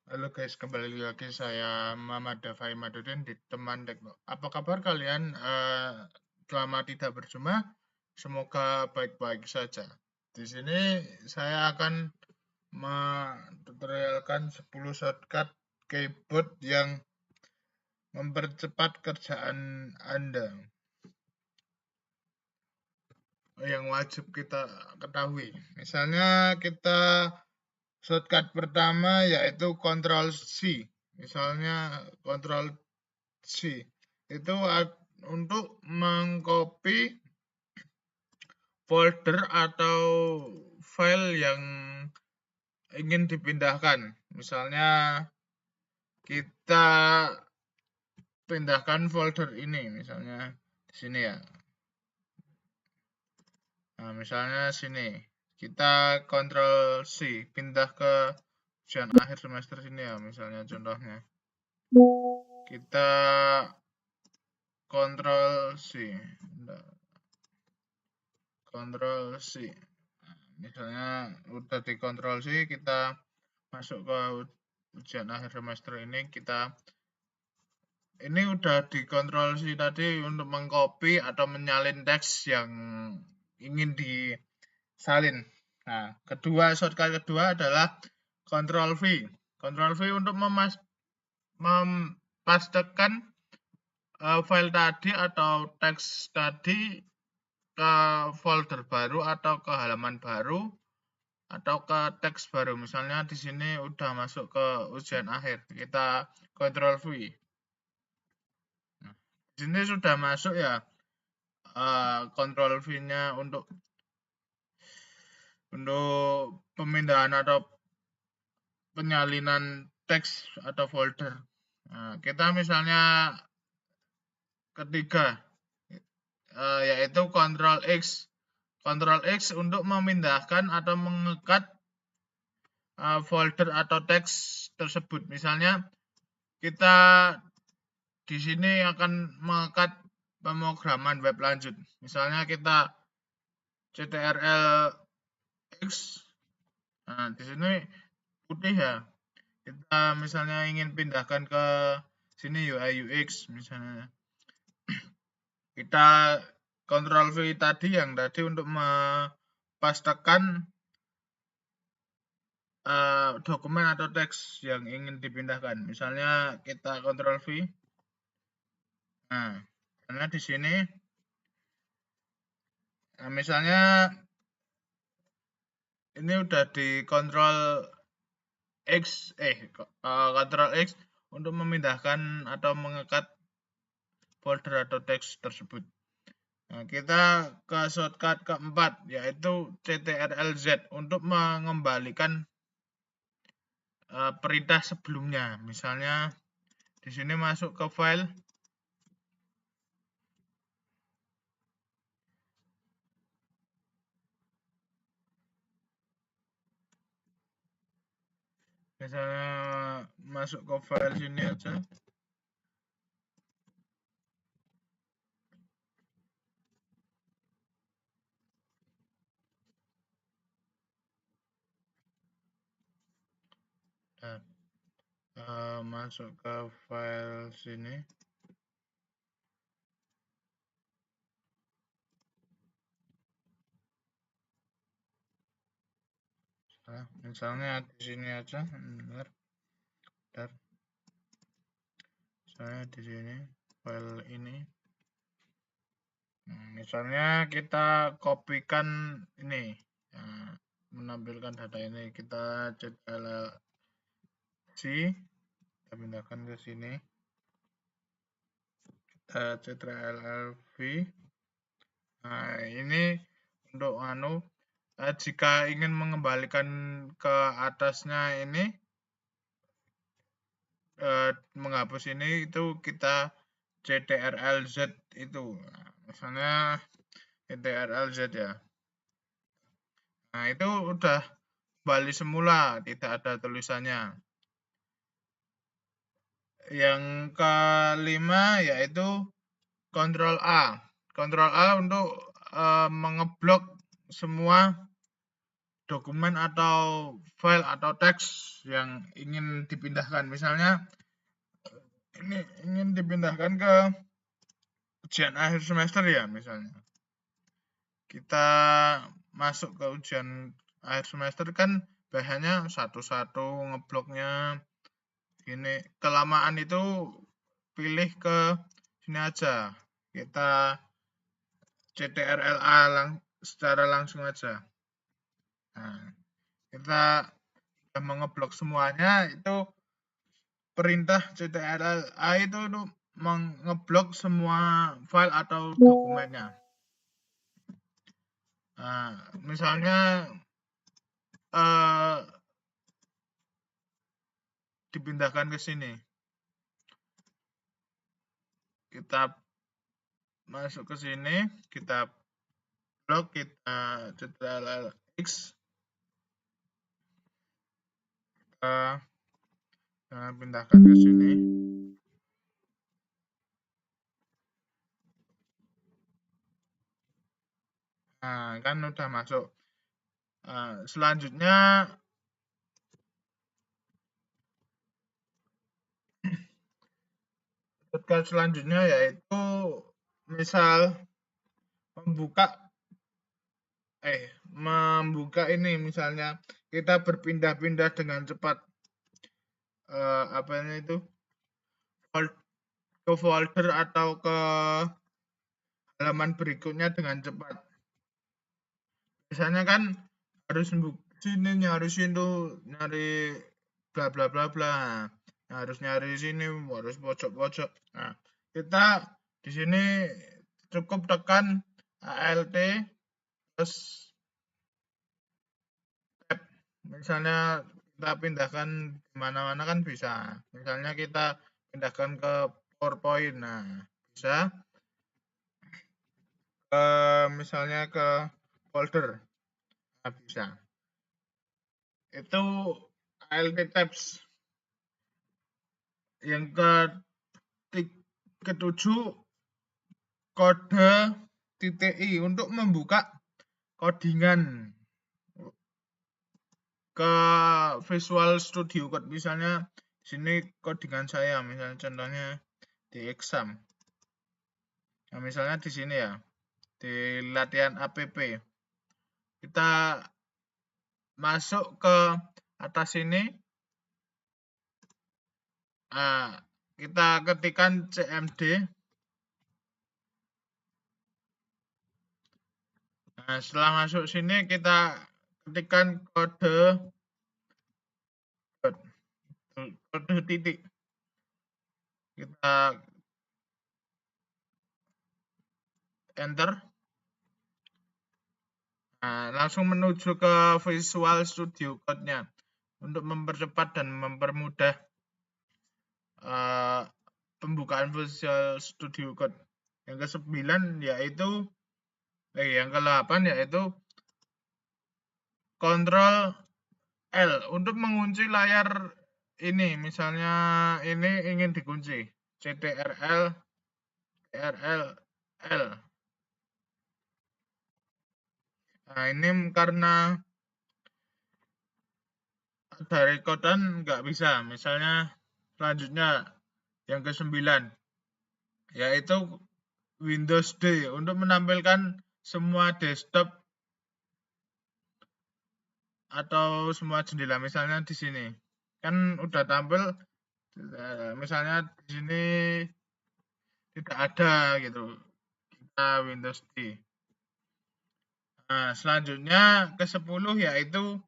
Halo guys, kembali lagi saya Muhammad Dafai Madudin di Teman Tekno. Apa kabar kalian? Selama tidak berjumpa, semoga baik-baik saja. Di sini saya akan metutorialkan 10 shortcut keyboard yang mempercepat kerjaan Anda, yang wajib kita ketahui. Misalnya kita shortcut pertama yaitu Ctrl C. Misalnya Ctrl C itu untuk mengcopy folder atau file yang ingin dipindahkan. Misalnya kita pindahkan folder ini, misalnya di sini ya. Nah, misalnya sini. Kita Ctrl C, pindah ke ujian akhir semester sini ya, misalnya contohnya. Kita Ctrl C. Ctrl C. Misalnya udah di Ctrl C, kita masuk ke ujian akhir semester ini. Ini udah di Ctrl C tadi untuk mengcopy atau menyalin teks yang ingin disalin. Nah, shortcut kedua adalah Ctrl V. Ctrl V untuk mempastekan file tadi atau teks tadi ke folder baru atau ke halaman baru atau ke teks baru. Misalnya di sini udah masuk ke ujian akhir, kita Ctrl V. Nah, di sini sudah masuk ya, Ctrl V-nya untuk pemindahan atau penyalinan teks atau folder. Nah, kita misalnya ketiga, yaitu Ctrl X. Ctrl X untuk memindahkan atau mengekat folder atau teks tersebut. Misalnya kita di sini akan mengekat pemrograman web lanjut. Misalnya kita CTRL X. Nah, di sini putih ya. Kita misalnya ingin pindahkan ke sini UI UX misalnya. Kita Ctrl V tadi yang tadi untuk mempastekan dokumen atau teks yang ingin dipindahkan. Misalnya kita Ctrl V. Nah, karena di sini, nah misalnya ini udah di Ctrl X untuk memindahkan atau mengekat folder atau teks tersebut. Nah, kita ke shortcut keempat yaitu CTRL Z untuk mengembalikan perintah sebelumnya. Misalnya di sini masuk ke file. Misalnya masuk ke file sini aja. Nah, masuk ke file sini. Nah, misalnya di sini aja, bentar. Saya di sini file ini. Misalnya kita kopikan ini, menampilkan data ini, kita CTRL C, kita pindahkan ke sini, kita CTRL V. Nah, ini untuk jika ingin mengembalikan ke atasnya ini, menghapus ini itu kita CTRL Z itu. Nah, misalnya CTRL Z ya. Nah, itu udah kembali semula, tidak ada tulisannya. Yang kelima yaitu Ctrl A. Ctrl A untuk mengeblok semua dokumen atau file atau teks yang ingin dipindahkan. Misalnya ini ingin dipindahkan ke ujian akhir semester ya, misalnya. Kita masuk ke ujian akhir semester kan biasanya satu-satu ngebloknya gini. Kelamaan itu pilih ke sini aja. Kita CTRLA secara langsung aja. Nah, kita sudah mengeblok semuanya, itu perintah CTRLA itu mengeblok semua file atau dokumennya. Nah, misalnya dipindahkan ke sini. Kita masuk ke sini, kita blok, kita CTRL X, kita pindahkan ke sini. Nah, kan udah masuk. Selanjutnya yaitu misal membuka ini, misalnya kita berpindah-pindah dengan cepat ke folder atau ke halaman berikutnya dengan cepat. Biasanya kan harus sini nyari bla bla bla bla. Nah, harus nyari sini, harus pojok-pojok. Nah, kita di sini cukup tekan Alt terus tab. Misalnya kita pindahkan kemana-mana kan bisa. Misalnya kita pindahkan ke PowerPoint. Nah, bisa. Misalnya ke folder. Nah, bisa. Itu Alt tabs. Yang ketujuh, kode .i untuk membuka codingan ke Visual Studio Code. Misalnya sini codingan saya, misalnya contohnya di exam. Nah, misalnya di sini ya, di latihan app. Kita masuk ke atas sini. Kita ketikkan cmd. Nah, setelah masuk sini kita ketikkan kode titik. Kita enter. Nah, langsung menuju ke Visual Studio Code-nya untuk mempercepat dan mempermudah pembukaan Visual Studio Code. Yang ke-9 yaitu yang ke-8 yaitu Ctrl L untuk mengunci layar ini. Misalnya ini ingin dikunci, CTRL L. Nah, ini karena ada rekodan nggak bisa. Misalnya selanjutnya yang ke-9 yaitu Windows D untuk menampilkan semua desktop atau semua jendela. Misalnya di sini kan udah tampil, misalnya di sini tidak ada gitu, kita Windows D. Nah, selanjutnya ke-10 yaitu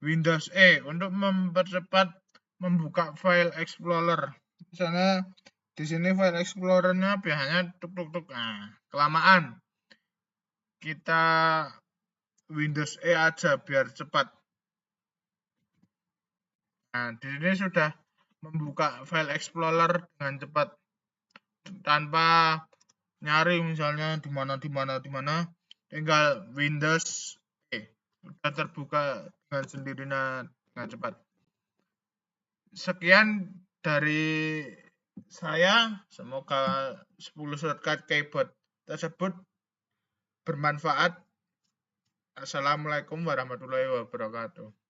Windows E untuk mempercepat membuka file Explorer. Misalnya di sini file Explorer-nya biasanya tuk. Nah, kelamaan. Kita Windows E aja biar cepat. Nah, di sini sudah membuka file Explorer dengan cepat tanpa nyari misalnya di mana, tinggal Windows E sudah terbuka dengan sendirinya dengan cepat. Sekian dari saya, semoga 10 shortcut keyboard tersebut bermanfaat. Assalamualaikum warahmatullahi wabarakatuh.